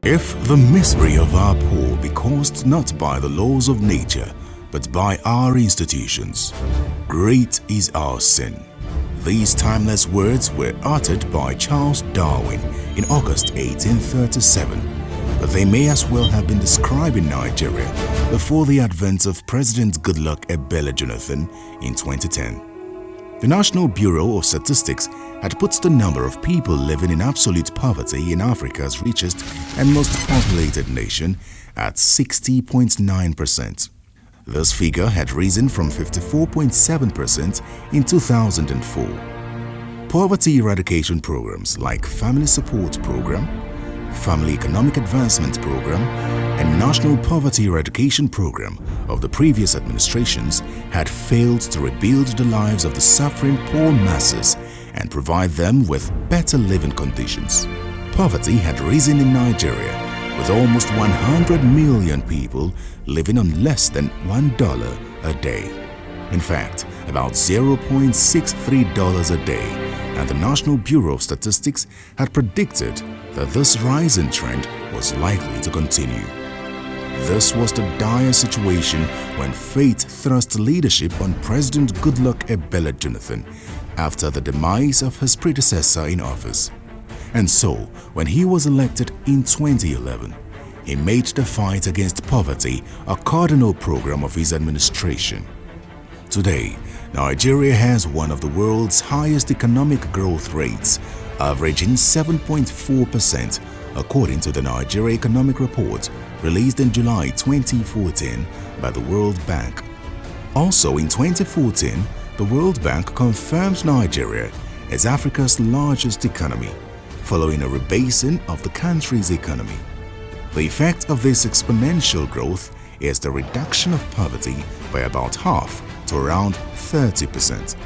If the misery of our poor be caused not by the laws of nature, but by our institutions, great is our sin. These timeless words were uttered by Charles Darwin in August 1837, but they may as well have been describing Nigeria before the advent of President Goodluck Ebele Jonathan in 2010. The National Bureau of Statistics had put the number of people living in absolute poverty in Africa's richest and most populated nation at 60.9%. This figure had risen from 54.7% in 2004. Poverty eradication programs like Family Support Program, Family Economic Advancement Program, and National Poverty Eradication Program of the previous administrations had failed to rebuild the lives of the suffering poor masses and provide them with better living conditions. Poverty had risen in Nigeria, with almost 100 million people living on less than $1 a day. In fact, about $0.63 a day, and the National Bureau of Statistics had predicted that this rising trend was likely to continue. This was the dire situation when fate thrust leadership on President Goodluck Ebele Jonathan after the demise of his predecessor in office. And so, when he was elected in 2011, he made the fight against poverty a cardinal program of his administration. Today, Nigeria has one of the world's highest economic growth rates, averaging 7.4% according to the Nigeria Economic Report released in July 2014 by the World Bank. Also in 2014, the World Bank confirmed Nigeria as Africa's largest economy, following a rebasing of the country's economy. The effect of this exponential growth is the reduction of poverty by about half to around 30%.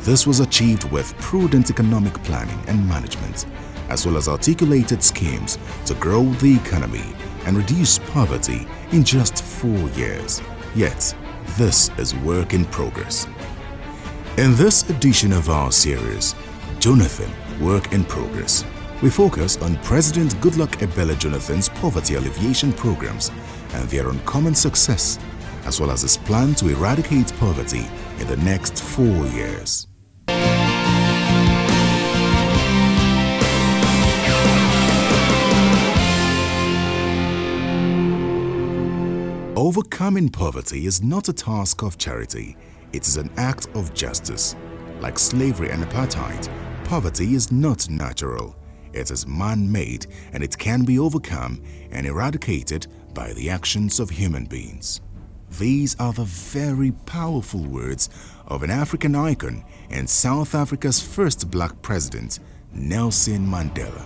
This was achieved with prudent economic planning and management, as well as articulated schemes to grow the economy and reduce poverty in just 4 years. Yet, this is work in progress. In this edition of our series, Jonathan, Work in Progress, we focus on President Goodluck Ebele Jonathan's poverty alleviation programs and their uncommon success, as well as his plan to eradicate poverty in the next 4 years. Overcoming poverty is not a task of charity, it is an act of justice. Like slavery and apartheid, poverty is not natural. It is man-made, and it can be overcome and eradicated by the actions of human beings. These are the very powerful words of an African icon and South Africa's first black president, Nelson Mandela.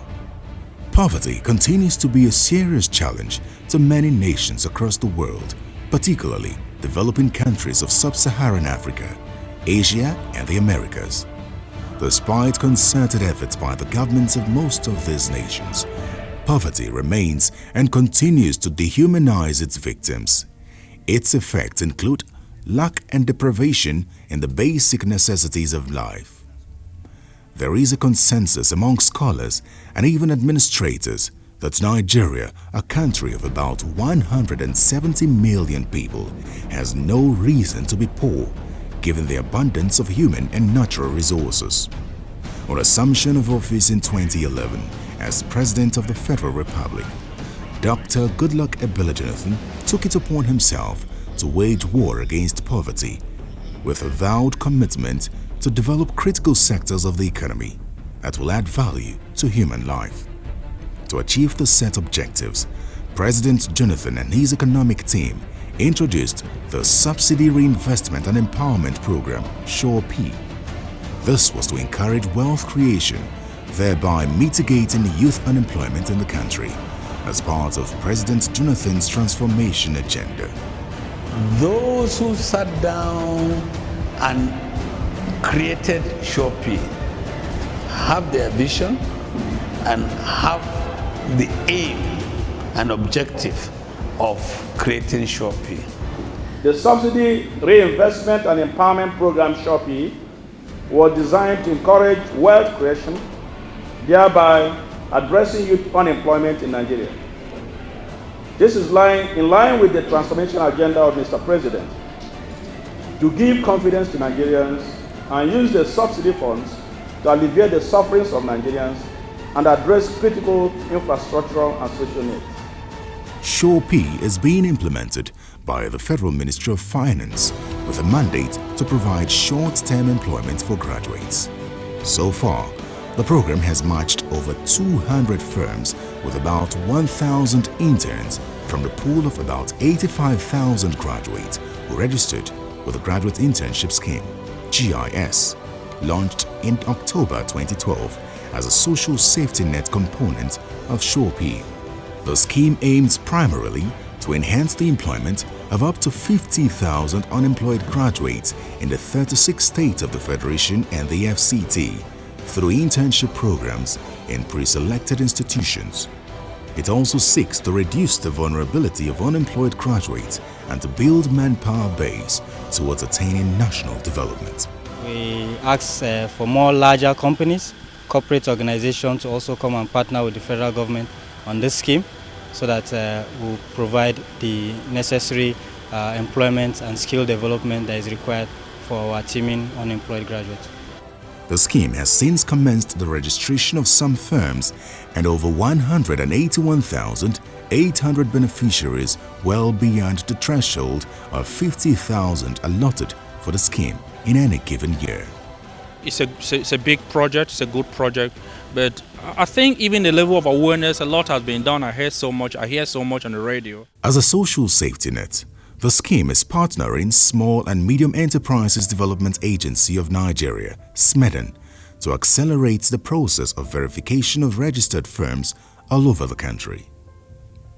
Poverty continues to be a serious challenge to many nations across the world, particularly developing countries of sub-Saharan Africa, Asia, and the Americas. Despite concerted efforts by the governments of most of these nations, poverty remains and continues to dehumanize its victims. Its effects include lack and deprivation in the basic necessities of life. There is a consensus among scholars and even administrators that Nigeria, a country of about 170 million people, has no reason to be poor, given the abundance of human and natural resources. On assumption of office in 2011 as President of the Federal Republic, Dr. Goodluck Ebele Jonathan took it upon himself to wage war against poverty with a vowed commitment to develop critical sectors of the economy that will add value to human life. To achieve the set objectives, President Jonathan and his economic team introduced the Subsidy Reinvestment and Empowerment Program, SURE-P. This was to encourage wealth creation, thereby mitigating youth unemployment in the country as part of President Jonathan's transformation agenda. Those who sat down and created SURE-P have their vision and have the aim and objective of creating SURE-P. The Subsidy Reinvestment and Empowerment Program SURE-P was designed to encourage wealth creation, thereby addressing youth unemployment in Nigeria. This is in line with the transformation agenda of Mr. President to give confidence to Nigerians and use the subsidy funds to alleviate the sufferings of Nigerians and address critical infrastructural and social needs. SureP is being implemented by the Federal Ministry of Finance with a mandate to provide short-term employment for graduates. So far, the program has matched over 200 firms with about 1,000 interns from the pool of about 85,000 graduates who registered with the Graduate Internship Scheme, GIS, launched in October 2012 as a social safety net component of SureP. The scheme aims primarily to enhance the employment of up to 50,000 unemployed graduates in the 36 states of the Federation and the FCT through internship programs in pre-selected institutions. It also seeks to reduce the vulnerability of unemployed graduates and to build manpower base towards attaining national development. We ask for more larger companies, corporate organizations to also come and partner with the federal government on this scheme so that we'll provide the necessary employment and skill development that is required for our teaming unemployed graduates. The scheme has since commenced the registration of some firms and over 181,800 beneficiaries well beyond the threshold of 50,000 allotted for the scheme in any given year. It's a big project, it's a good project, but I think even the level of awareness, a lot has been done. I hear so much on the radio. As a social safety net, the scheme is partnering Small and Medium Enterprises Development Agency of Nigeria, SMEDEN, to accelerate the process of verification of registered firms all over the country.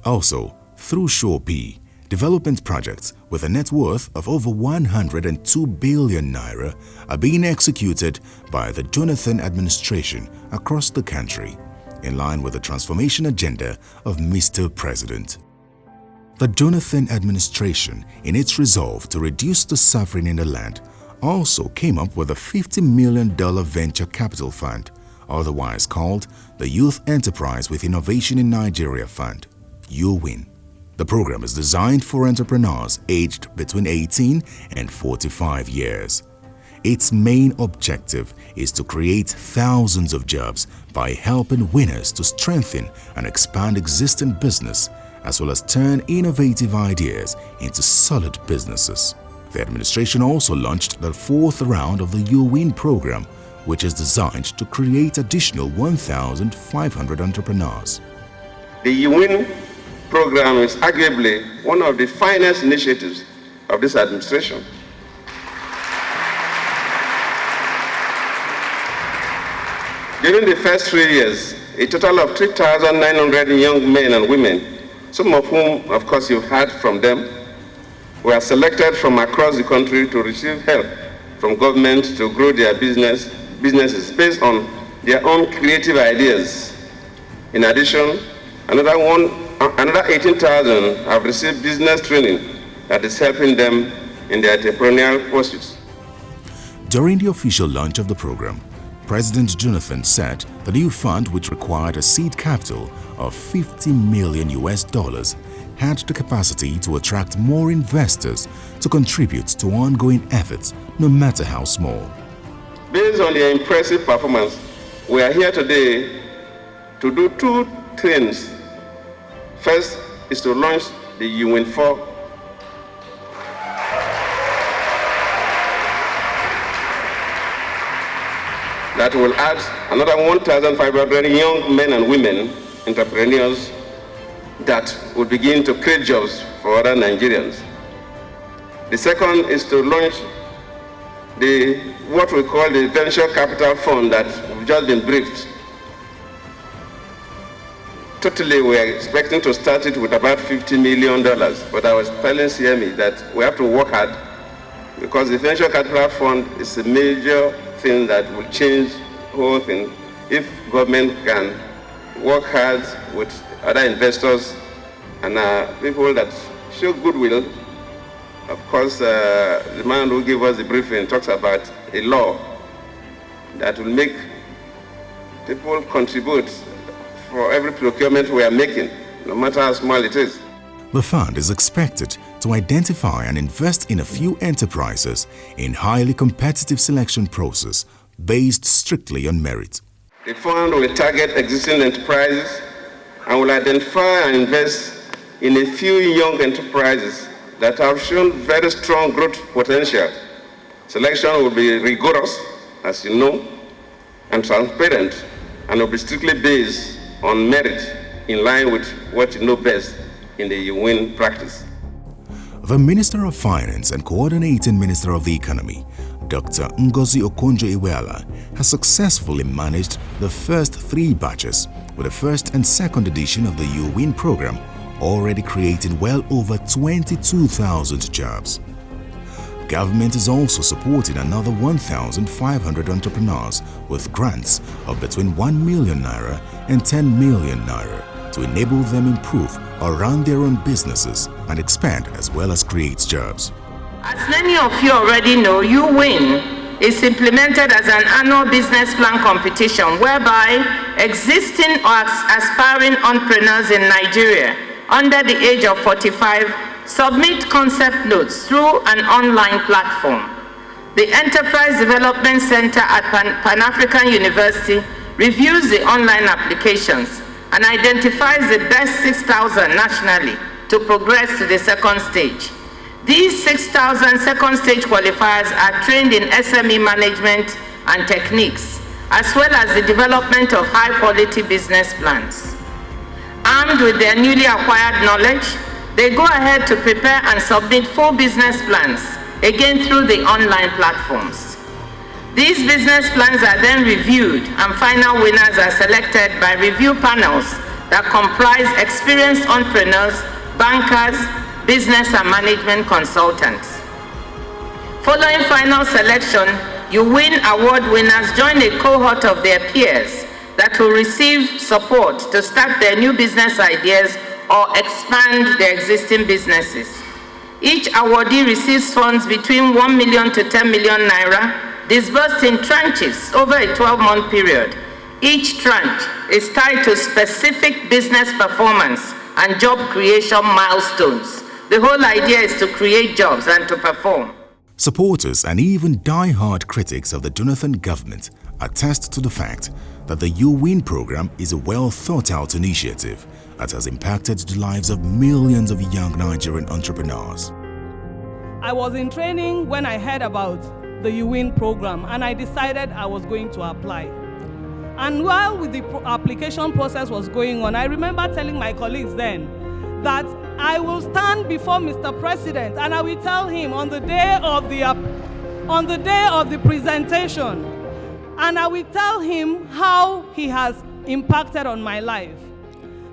Also, through SureP, development projects with a net worth of over 102 billion naira are being executed by the Jonathan administration across the country, in line with the transformation agenda of Mr. President. The Jonathan administration, in its resolve to reduce the suffering in the land, also came up with a $50 million venture capital fund, otherwise called the Youth Enterprise with Innovation in Nigeria Fund, YOWIN. The program is designed for entrepreneurs aged between 18 and 45 years. Its main objective is to create thousands of jobs by helping winners to strengthen and expand existing business, as well as turn innovative ideas into solid businesses. The administration also launched the fourth round of the YOWIN program, which is designed to create additional 1,500 entrepreneurs. The YOWIN program is arguably one of the finest initiatives of this administration. During the first 3 years, a total of 3,900 young men and women, some of whom, of course, you've heard from them, were selected from across the country to receive help from government to grow their businesses based on their own creative ideas. In addition, another 18,000 have received business training that is helping them in their entrepreneurial pursuits. During the official launch of the program, President Jonathan said the new fund, which required a seed capital of $50 million, had the capacity to attract more investors to contribute to ongoing efforts, no matter how small. Based on their impressive performance, we are here today to do two things. First is to launch the YOWIN 4. That will add another 1,500 young men and women, entrepreneurs, that will begin to create jobs for other Nigerians. The second is to launch what we call the Venture Capital Fund that we've just been briefed. Totally, we are expecting to start it with about $50 million, but I was telling CME that we have to work hard because the Venture Capital Fund is a major thing that will change the whole thing if government can work hard with other investors and people that show goodwill. Of course, the man who gave us the briefing talks about a law that will make people contribute for every procurement we are making, no matter how small it is. The fund is expected to identify and invest in a few enterprises in highly competitive selection process based strictly on merit. The fund will target existing enterprises and will identify and invest in a few young enterprises that have shown very strong growth potential. Selection will be rigorous, as you know, and transparent, and will be strictly based on merit in line with what you know best in the win practice. The Minister of Finance and Coordinating Minister of the Economy, Dr. Ngozi Okonjo-Iweala, has successfully managed the first 3 batches, with the first and second edition of the UWIN program already creating well over 22,000 jobs. Government is also supporting another 1,500 entrepreneurs with grants of between 1 million naira and 10 million naira to enable them improve or run their own businesses and expand as well as create jobs. As many of you already know, UWIN is implemented as an annual business plan competition whereby existing or aspiring entrepreneurs in Nigeria under the age of 45 submit concept notes through an online platform. The Enterprise Development Center at Pan-African University reviews the online applications and identifies the best 6,000 nationally to progress to the second stage. These 6,000 second stage qualifiers are trained in SME management and techniques, as well as the development of high-quality business plans. Armed with their newly acquired knowledge, they go ahead to prepare and submit full business plans, again through the online platforms. These business plans are then reviewed and final winners are selected by review panels that comprise experienced entrepreneurs, bankers, business and management consultants. Following final selection, UWIN award winners join a cohort of their peers that will receive support to start their new business ideas or expand their existing businesses. Each awardee receives funds between 1 million to 10 million naira, disbursed in tranches over a 12-month period. Each tranche is tied to specific business performance and job creation milestones. The whole idea is to create jobs and to perform. Supporters and even die-hard critics of the Jonathan government attest to the fact that the UWIN program is a well-thought-out initiative that has impacted the lives of millions of young Nigerian entrepreneurs. I was in training when I heard about the UWIN program and I decided I was going to apply. And while the application process was going on, I remember telling my colleagues then that I will stand before Mr. President and I will tell him on the day of the presentation, and I will tell him how he has impacted on my life.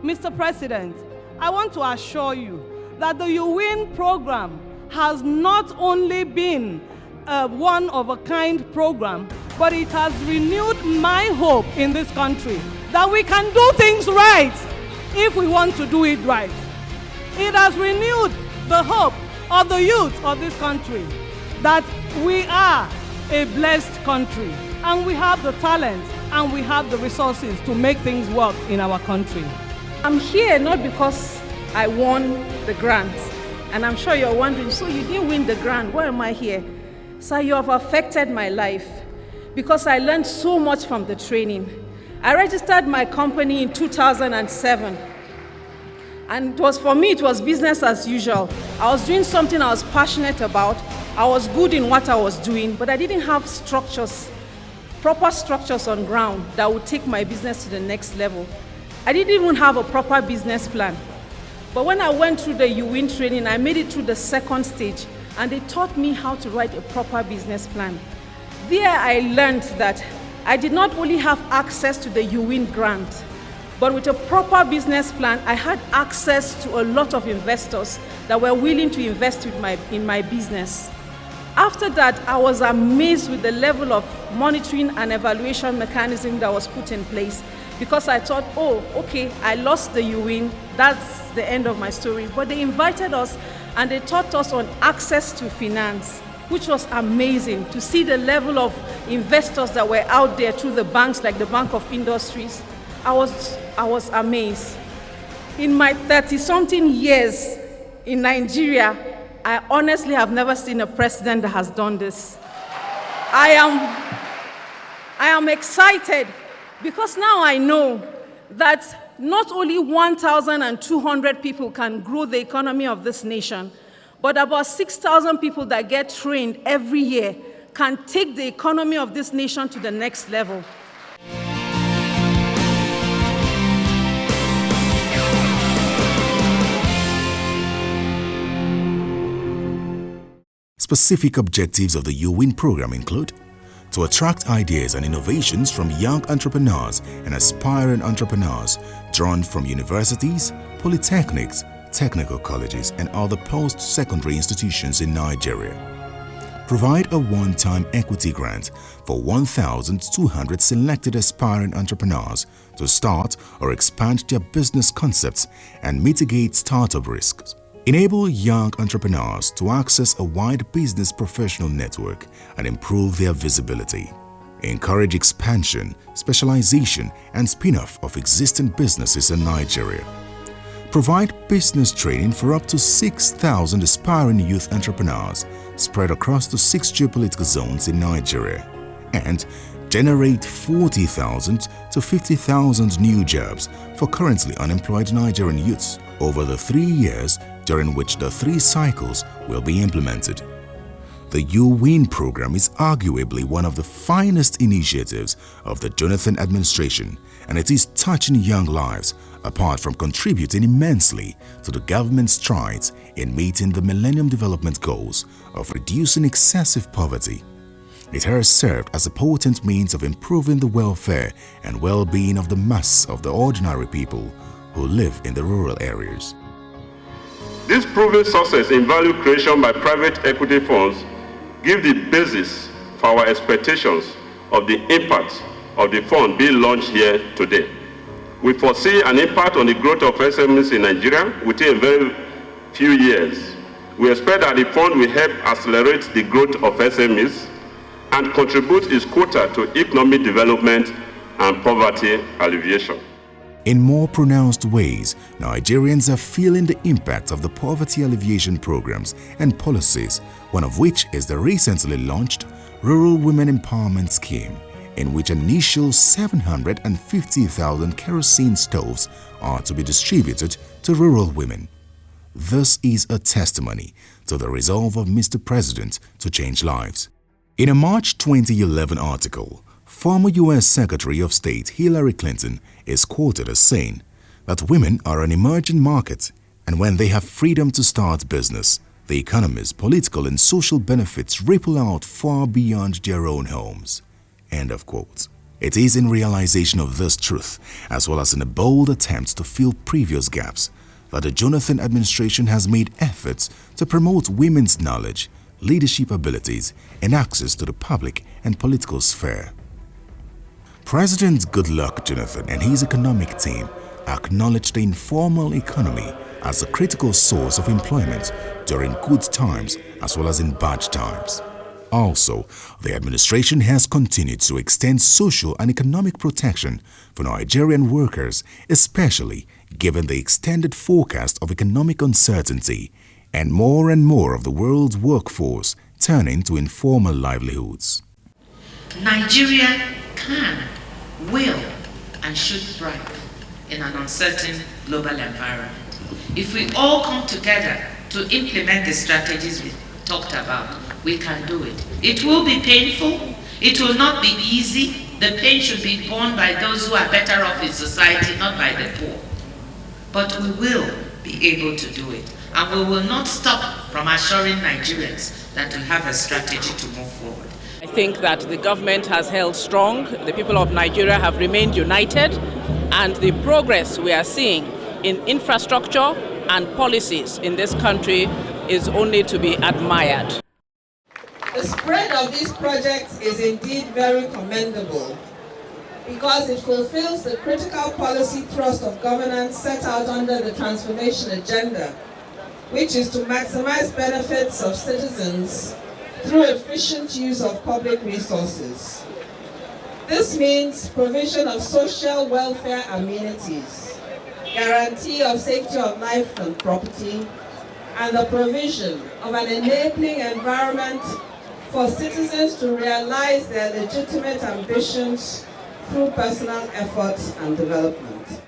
Mr. President, I want to assure you that the UWIN program has not only been a one-of-a-kind program, but it has renewed my hope in this country that we can do things right if we want to do it right. It has renewed the hope of the youth of this country that we are a blessed country and we have the talent and we have the resources to make things work in our country. I'm here not because I won the grant, and I'm sure you're wondering, so you didn't win the grant, why am I here? Sir, you have affected my life because I learned so much from the training. I registered my company in 2007. And for me, it was business as usual. I was doing something I was passionate about. I was good in what I was doing, but I didn't have structures, proper structures on ground that would take my business to the next level. I didn't even have a proper business plan. But when I went through the UWIN training, I made it through the second stage, and they taught me how to write a proper business plan. There I learned that I did not only have access to the UWIN grant, but with a proper business plan, I had access to a lot of investors that were willing to invest in my business. After that, I was amazed with the level of monitoring and evaluation mechanism that was put in place, because I thought, oh, okay, I lost the UWIN, that's the end of my story. But they invited us and they taught us on access to finance, which was amazing to see the level of investors that were out there through the banks like the Bank of Industries. I was amazed. In my 30-something years in Nigeria, I honestly have never seen a president that has done this. I am excited because now I know that not only 1,200 people can grow the economy of this nation, but about 6,000 people that get trained every year can take the economy of this nation to the next level. Specific objectives of the UWIN program include to attract ideas and innovations from young entrepreneurs and aspiring entrepreneurs drawn from universities, polytechnics, technical colleges, and other post-secondary institutions in Nigeria. Provide a one-time equity grant for 1,200 selected aspiring entrepreneurs to start or expand their business concepts and mitigate startup risks. Enable young entrepreneurs to access a wide business professional network and improve their visibility. Encourage expansion, specialization, and spin-off of existing businesses in Nigeria. Provide business training for up to 6,000 aspiring youth entrepreneurs spread across the 6 geopolitical zones in Nigeria. And generate 40,000 to 50,000 new jobs for currently unemployed Nigerian youths over the 3 years during which the 3 cycles will be implemented. The UWIN program is arguably one of the finest initiatives of the Jonathan administration, and it is touching young lives apart from contributing immensely to the government's strides in meeting the Millennium Development Goals of reducing excessive poverty. It has served as a potent means of improving the welfare and well-being of the mass of the ordinary people who live in the rural areas. This proven success in value creation by private equity funds gives the basis for our expectations of the impact of the fund being launched here today. We foresee an impact on the growth of SMEs in Nigeria within a very few years. We expect that the fund will help accelerate the growth of SMEs and contribute its quota to economic development and poverty alleviation. In more pronounced ways, Nigerians are feeling the impact of the poverty alleviation programs and policies, one of which is the recently launched Rural Women Empowerment Scheme, in which an initial 750,000 kerosene stoves are to be distributed to rural women. This is a testimony to the resolve of Mr. President to change lives. In a March 2011 article, former U.S. Secretary of State Hillary Clinton is quoted as saying that women are an emerging market, and when they have freedom to start business, the economy's political and social benefits ripple out far beyond their own homes. End of quote. It is in realization of this truth, as well as in a bold attempt to fill previous gaps, that the Jonathan administration has made efforts to promote women's knowledge, leadership abilities, and access to the public and political sphere. President Goodluck Jonathan and his economic team acknowledge the informal economy as a critical source of employment during good times as well as in bad times. Also, the administration has continued to extend social and economic protection for Nigerian workers, especially given the extended forecast of economic uncertainty and more of the world's workforce turning to informal livelihoods. Nigeria can, will, and should thrive in an uncertain global environment. If we all come together to implement the strategies we talked about, we can do it. It will be painful. It will not be easy. The pain should be borne by those who are better off in society, not by the poor. But we will be able to do it. And we will not stop from assuring Nigerians that we have a strategy to move forward. I think that the government has held strong, the people of Nigeria have remained united, and the progress we are seeing in infrastructure and policies in this country is only to be admired. The spread of these projects is indeed very commendable because it fulfills the critical policy thrust of governance set out under the transformation agenda, which is to maximize benefits of citizens through efficient use of public resources. This means provision of social welfare amenities, guarantee of safety of life and property, and the provision of an enabling environment for citizens to realize their legitimate ambitions through personal efforts and development.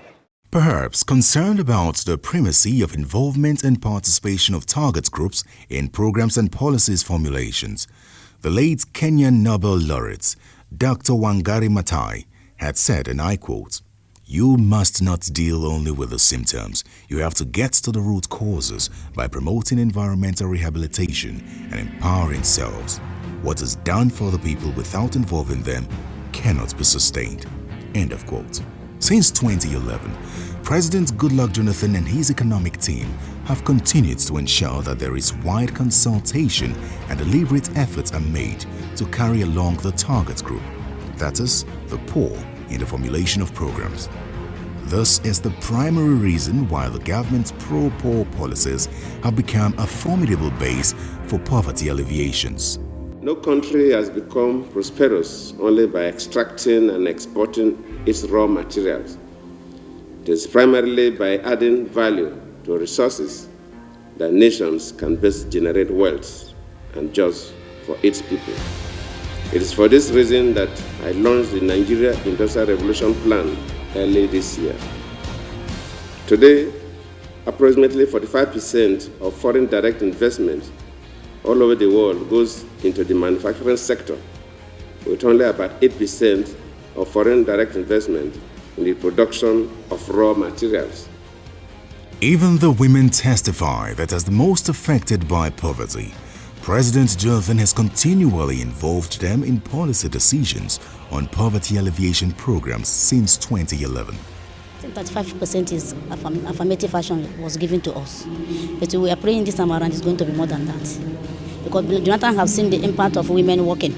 Perhaps concerned about the primacy of involvement and participation of target groups in programs and policies formulations, the late Kenyan Nobel laureate Dr. Wangari Maathai had said, and I quote, "You must not deal only with the symptoms. You have to get to the root causes by promoting environmental rehabilitation and empowering selves. What is done for the people without involving them cannot be sustained." End of quote. Since 2011, President Goodluck Jonathan and his economic team have continued to ensure that there is wide consultation and deliberate efforts are made to carry along the target group, that is, the poor, in the formulation of programs. This is the primary reason why the government's pro-poor policies have become a formidable base for poverty alleviations. No country has become prosperous only by extracting and exporting its raw materials. It is primarily by adding value to resources that nations can best generate wealth and jobs for its people. It is for this reason that I launched the Nigeria Industrial Revolution Plan early this year. Today, approximately 45% of foreign direct investment all over the world goes into the manufacturing sector, with only about 8% of foreign direct investment in the production of raw materials. Even the women testify that as the most affected by poverty, President Jonathan has continually involved them in policy decisions on poverty alleviation programs since 2011. 35% is affirmative action was given to us, but we are praying this time around it's going to be more than that, because Jonathan has seen the impact of women working.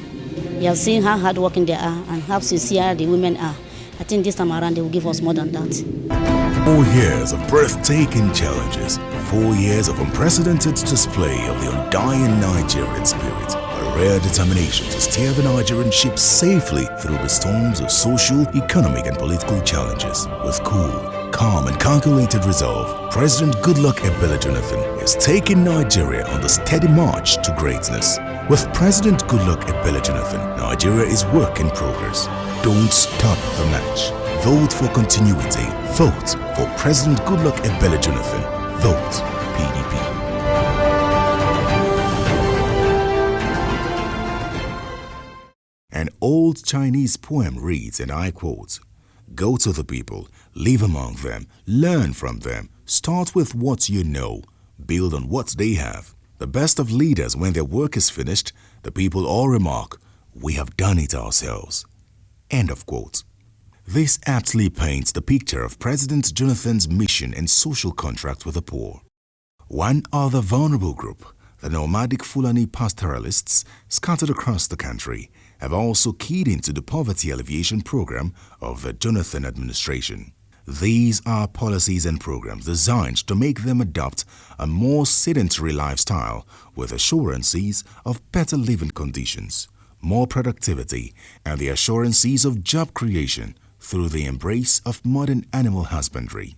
He has seen how hardworking they are and how sincere the women are. I think this time around they will give us more than that. 4 years of breathtaking challenges, 4 years of unprecedented display of the undying Nigerian spirit, a rare determination to steer the Nigerian ship safely through the storms of social, economic and political challenges. With cool, calm and calculated resolve, President Goodluck Ebele Jonathan is taking Nigeria on the steady march to greatness. With President Goodluck Ebele Jonathan, Nigeria is work in progress. Don't stop the match. Vote for continuity. Vote for President Goodluck Ebele Jonathan. Vote PDP. An old Chinese poem reads, and I quote, "Go to the people, live among them, learn from them, start with what you know, build on what they have. The best of leaders, when their work is finished, the people all remark, 'We have done it ourselves.'" End of quote. This aptly paints the picture of President Jonathan's mission and social contract with the poor. One other vulnerable group, the nomadic Fulani pastoralists scattered across the country, have also keyed into the poverty alleviation program of the Jonathan administration. These are policies and programs designed to make them adopt a more sedentary lifestyle with assurances of better living conditions, more productivity, and the assurances of job creation through the embrace of modern animal husbandry.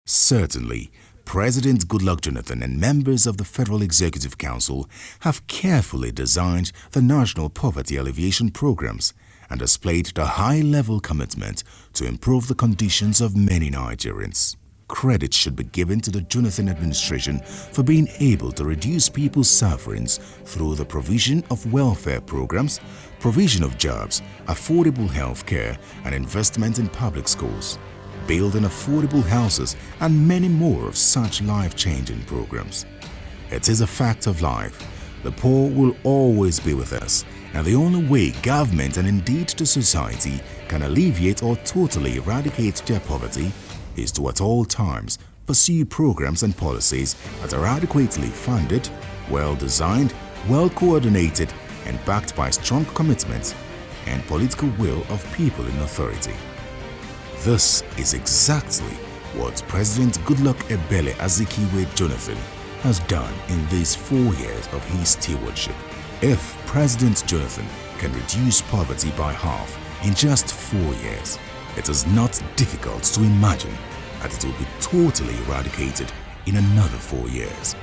Certainly, President Goodluck Jonathan and members of the Federal Executive Council have carefully designed the national poverty alleviation programs and displayed the high-level commitment to improve the conditions of many Nigerians. Credit should be given to the Jonathan administration for being able to reduce people's sufferings through the provision of welfare programs, provision of jobs, affordable health care, and investment in public schools, building affordable houses, and many more of such life-changing programs. It is a fact of life. The poor will always be with us, and the only way government and indeed the society can alleviate or totally eradicate their poverty is to at all times pursue programs and policies that are adequately funded, well-designed, well-coordinated, and backed by strong commitment and political will of people in authority. This is exactly what President Goodluck Ebele Azikiwe Jonathan has done in these 4 years of his stewardship. If President Jonathan can reduce poverty by half in just 4 years, it is not difficult to imagine that it will be totally eradicated in another 4 years.